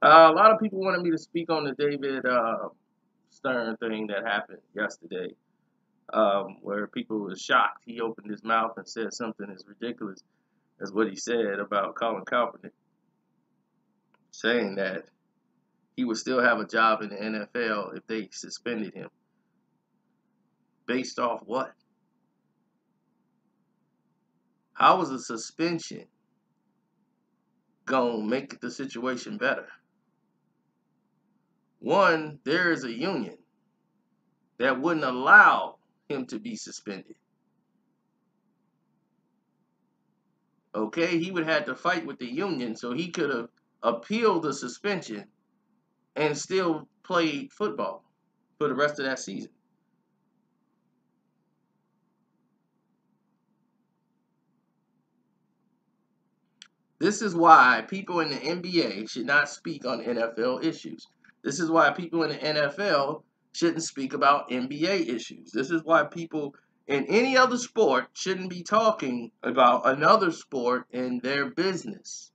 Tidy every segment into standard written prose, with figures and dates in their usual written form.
A lot of people wanted me to speak on the David Stern thing that happened yesterday, where people were shocked. He opened his mouth and said something as ridiculous as what he said about Colin Kaepernick, saying that he would still have a job in the NFL if they suspended him. Based off what? How is a suspension going to make the situation better? One, there is a union that wouldn't allow him to be suspended. Okay, he would have to fight with the union, so he could have appealed the suspension and still played football for the rest of that season. This is why people in the NBA should not speak on NFL issues. This is why people in the NFL shouldn't speak about NBA issues. This is why people in any other sport shouldn't be talking about another sport in their business.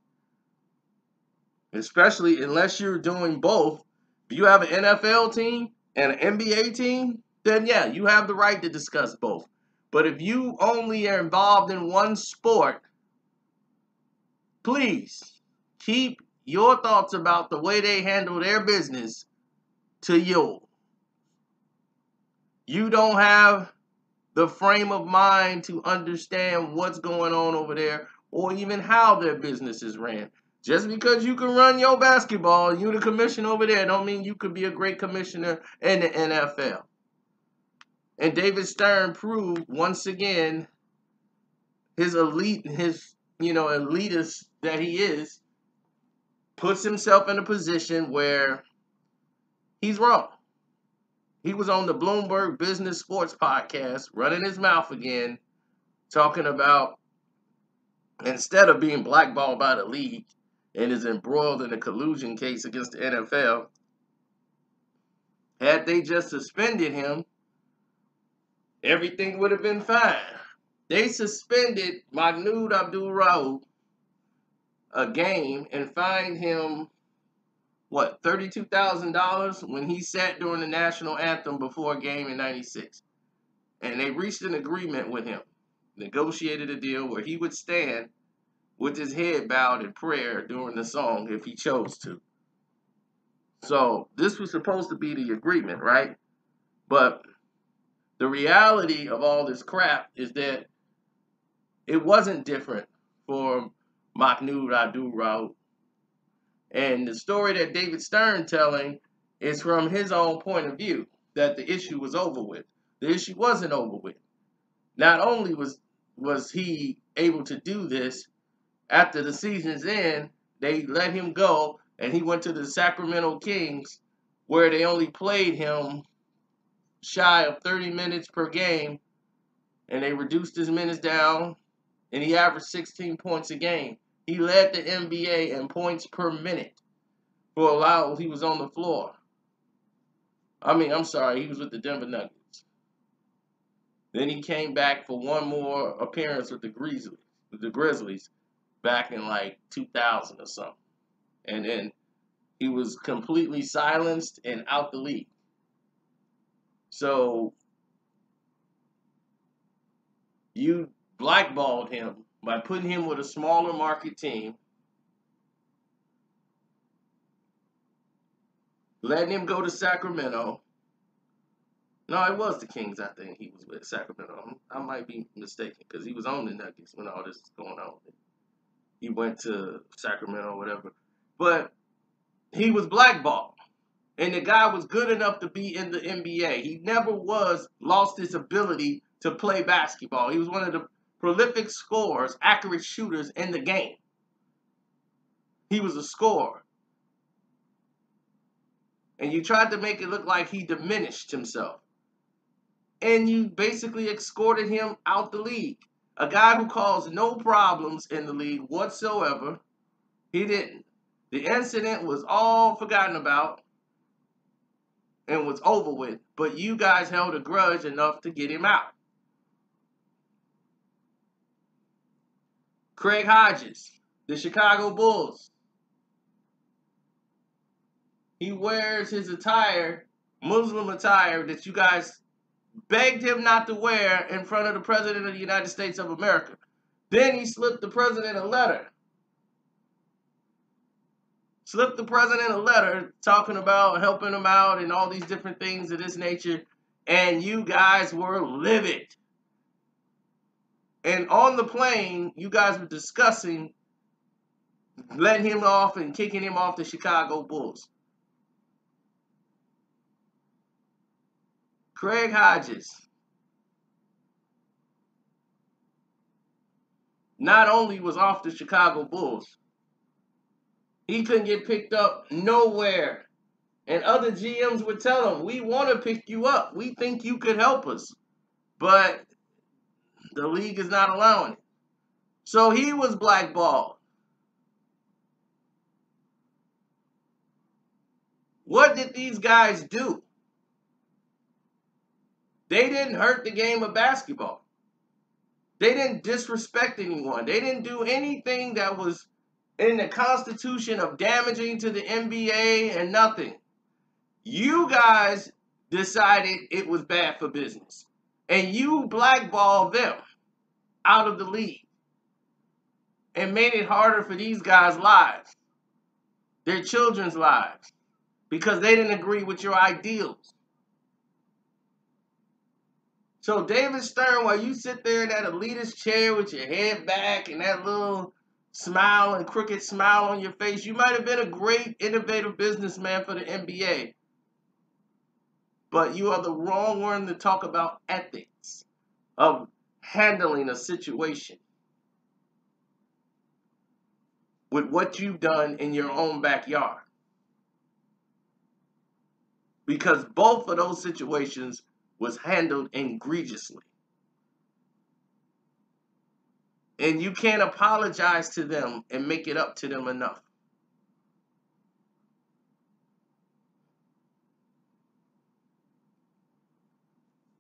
Especially unless you're doing both. If you have an NFL team and an NBA team, then yeah, you have the right to discuss both. But if you only are involved in one sport, please keep your thoughts about the way they handle their business to you. You don't have the frame of mind to understand what's going on over there or even how their business is ran. Just because you can run your basketball, you the commissioner over there, don't mean you could be a great commissioner in the NFL. And David Stern proved once again his elitist that he is, puts himself in a position where he's wrong. He was on the Bloomberg Business Sports podcast, running his mouth again, talking about instead of being blackballed by the league and is embroiled in a collusion case against the NFL, had they just suspended him, everything would have been fine. They suspended Mahmoud Abdul-Rauf a game and fined him, what, $32,000 when he sat during the national anthem before a game in '96. And they reached an agreement with him, negotiated a deal where he would stand with his head bowed in prayer during the song if he chose to. So this was supposed to be the agreement, right? But the reality of all this crap is that it wasn't different for Mahmoud Abdul-Rauf. And the story that David Stern telling is from his own point of view, that the issue was over with. The issue wasn't over with. Not only was he able to do this, after the season's end, they let him go, and he went to the Sacramento Kings, where they only played him shy of 30 minutes per game, and they reduced his minutes down, and he averaged 16 points a game. He led the NBA in points per minute for a while he was on the floor. I'm sorry, he was with the Denver Nuggets. Then he came back for one more appearance with the Grizzlies, back in like 2000 or something. And then he was completely silenced and out the league. So you blackballed him by putting him with a smaller market team, letting him go to Sacramento. No, it was the Kings, I think he was with Sacramento. I might be mistaken because he was on the Nuggets when all this was going on. He went to Sacramento or whatever. But he was blackballed. And the guy was good enough to be in the NBA. He never lost his ability to play basketball. He was one of the prolific scorers, accurate shooters in the game. He was a scorer. And you tried to make it look like he diminished himself. And you basically escorted him out the league. A guy who caused no problems in the league whatsoever. He didn't. The incident was all forgotten about and was over with. But you guys held a grudge enough to get him out. Craig Hodges, the Chicago Bulls. he wears his attire, Muslim attire, that you guys begged him not to wear in front of the President of the United States of America. Then he slipped the President a letter. Slipped the President a letter talking about helping him out and all these different things of this nature. And you guys were livid. And on the plane, you guys were discussing letting him off and kicking him off the Chicago Bulls. Craig Hodges not only was off the Chicago Bulls, he couldn't get picked up nowhere. And other GMs would tell him, we want to pick you up. We think you could help us. But the league is not allowing it. So he was blackballed. What did these guys do? They didn't hurt the game of basketball. They didn't disrespect anyone. They didn't do anything that was in the constitution of damaging to the NBA and nothing. You guys decided it was bad for business. And you blackballed them out of the league. And made it harder for these guys' lives. Their children's lives. Because they didn't agree with your ideals. So David Stern, while you sit there in that elitist chair with your head back and that little smile and crooked smile on your face, you might have been a great, innovative businessman for the NBA. But you are the wrong one to talk about ethics of handling a situation with what you've done in your own backyard. Because both of those situations was handled egregiously. And you can't apologize to them and make it up to them enough.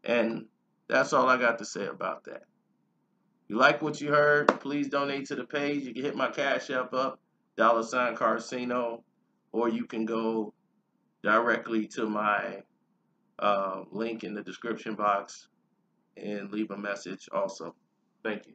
And that's all I got to say about that. You like what you heard, please donate to the page. You can hit my Cash App up, $Carcino, or you can go directly to my link in the description box and leave a message also. Thank you.